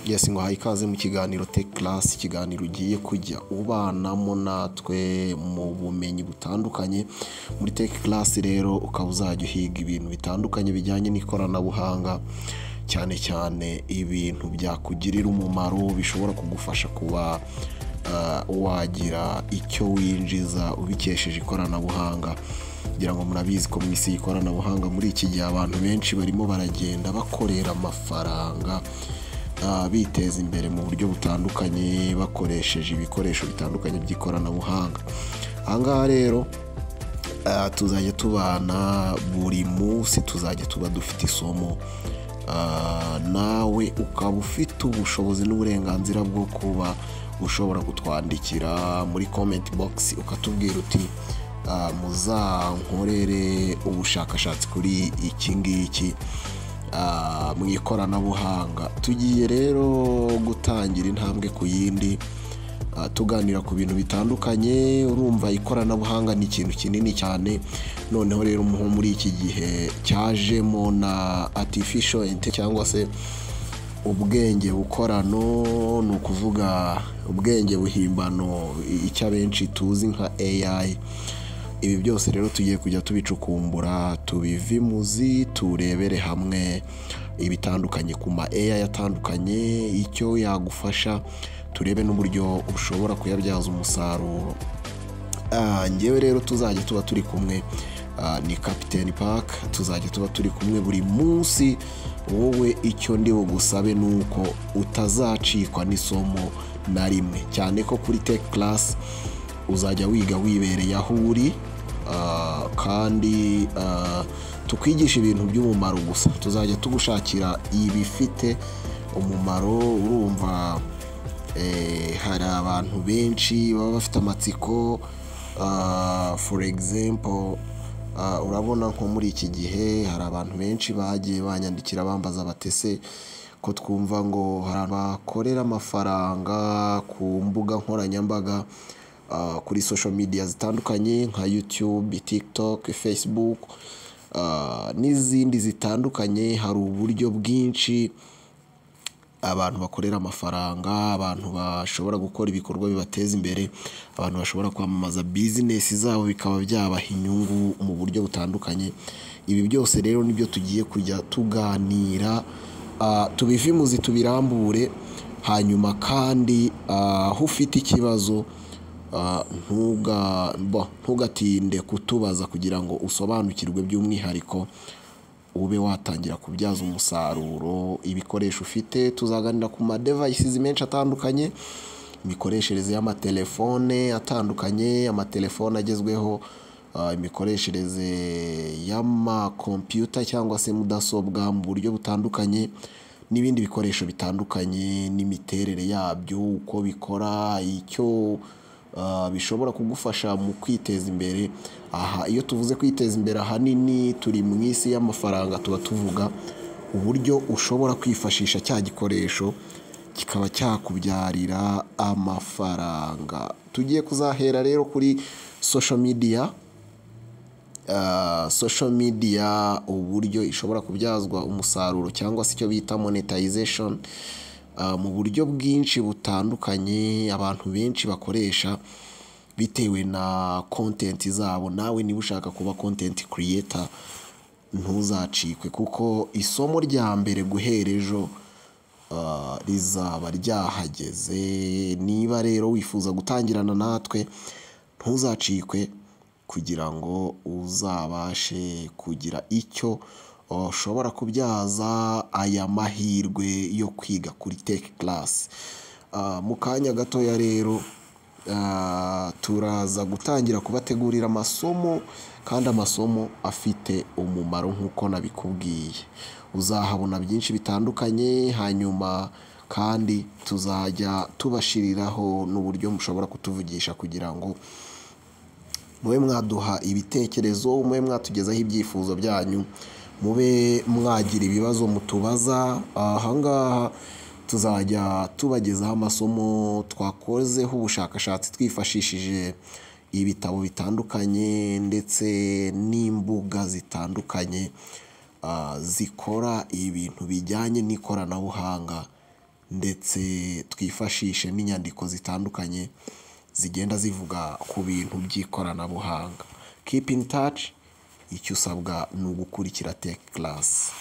Yes, ngo ikaze mu kiganiro Tech Class, ikiganiro ugiye kujya ubanamo natwe mu bumenyi butandukanye. Muri Tech Class rero ukaba uzajya uhiga ibintu bitandukanye bijyanye n'ikoranabuhanga, cyane cyane ibintu byakugirira umumaro, bishobora kugufasha kuba wagira icyo winjiza ubikesheje ikoranabuhanga. Kugira ngo murabizi ko mu isi y'ikoranabuhanga muri iki gihe abantu benshi barimo baragenda bakorera amafaranga, biteza imbere mu buryo butandukanye bakoresheje ibikoresho bitandukanye by'ikoranabuhanga. Ahangaha rero tuzajya tubana buri munsi, tuzajya tuba dufite isomo, nawe ukaba ufite ubushobozi n'uburenganzira bwo kuba ushobora kutwandikira muri comment box ukatubwira uti muzankorere ubushakashatsi kuri iki ngiki mu ikoranabuhanga. Tugiye rero gutangira intambwe ku yindi, tuganira ku bintu bitandukanye. Urumva ikoranabuhanga ni ikintu kinini cyane, noneho rero muri iki gihe cyajemo na artificial intelligence cyangwa se ubwenge bukorano, ni ukuvuga ubwenge buhimbano, icyo abenshi tuzi nka AI. Ibi byose rero tugiye kujya tubicukumbura, tubivimuzi, turebere hamwe ibitandukanye ku ma AI atandukanye, icyo yagufasha, turebe n'uburyo ushobora kuyabyaza umusaruro. Ngewe rero tuzajya tuba turi kumwe, ni Captain Park, tuzajya tuba turi kumwe buri munsi. Wowe icyo ndi bugusabe ni uko utazacikwa n'isomo na rimwe, cyane ko kuri Tech Class uzajya wiga wibereye aho uri, kandi tukwigisha ibintu by'umumaro gusa. Tuzajya tugushakira ibifite umumaro. Urumva hari abantu benshi baba bafite amatsiko, for example, urabona nko muri iki gihe hari abantu benshi bagiye banyandikira bambaza batese ko twumva ngo hari abakorera amafaranga ku mbuga nkoranyambaga, kuri social media zitandukanye nka YouTube, TikTok, Facebook, n'izindi zitandukanye. Hari uburyo bwinshi abantu bakorera amafaranga, abantu bashobora gukora ibikorwa bibateza imbere, abantu bashobora kwamamaza business zabo bikaba byabaha inyungu mu buryo butandukanye. Ibi byose rero nibyo tugiye kujya tuganira, tubivimuzi, tubirambure. Hanyuma kandi aho ufite ikibazo, ntugatinde kutubaza kugira ngo usobanukirwe by'umwihariko, ube watangira kubyaza umusaruro ibikoresho ufite. Tuzaganira ku ma devices menshi atandukanye, imikoreshereze y'amatelefone atandukanye, amatelefone agezweho, imikoreshereze y'amakompiyuta cyangwa se mudasobwa mu buryo butandukanye, n'ibindi bikoresho bitandukanye, n'imiterere yabyo, uko bikora, icyo bishobora kugufasha mu kwiteza imbere. Aha iyo tuvuze kwiteza imbere, ahanini turi mu isi y'amafaranga, tuba tuvuga uburyo ushobora kwifashisha cya gikoresho kikaba cyakubyarira amafaranga. Tugiye kuzahera rero kuri social media, uburyo ishobora kubyazwa umusaruro cyangwa se icyo bita monetization, mu buryo bwinshi butandukanye abantu benshi bakoresha bitewe na content zabo. Nawe niba ushaka kuba content creator, ntuzacikwe, kuko isomo rya mbere guhera ejo rizaba ryahageze. Niba rero wifuza gutangirana natwe, ntuzacikwe kugira ngo uzabashe kugira icyo ushobora kubyaza aya mahirwe yo kwiga kuri Tech Class. Mu kanya gatoya rero turaza gutangira kubategurira amasomo, kandi amasomo afite umumaro nk'uko nabikubwiye. Uzahabona byinshi bitandukanye, hanyuma kandi tuzajya tubashiriraho n'uburyo mushobora kutuvugisha kugira ngo mube mwaduha ibitekerezo, mube mwatugezaho ibyifuzo byanyu, mube mwagira ibibazo mutubaza. Ahangaha tuzajya tubagezaho amasomo twakozeho ubushakashatsi twifashishije ibitabo bitandukanye ndetse n'imbuga zitandukanye zikora ibintu bijyanye n'ikoranabuhanga ndetse twifashishe n'inyandiko zitandukanye zigenda zivuga ku bintu by'ikoranabuhanga. Keep in touch, icyo usabwa ni ugukurikira Tech Class.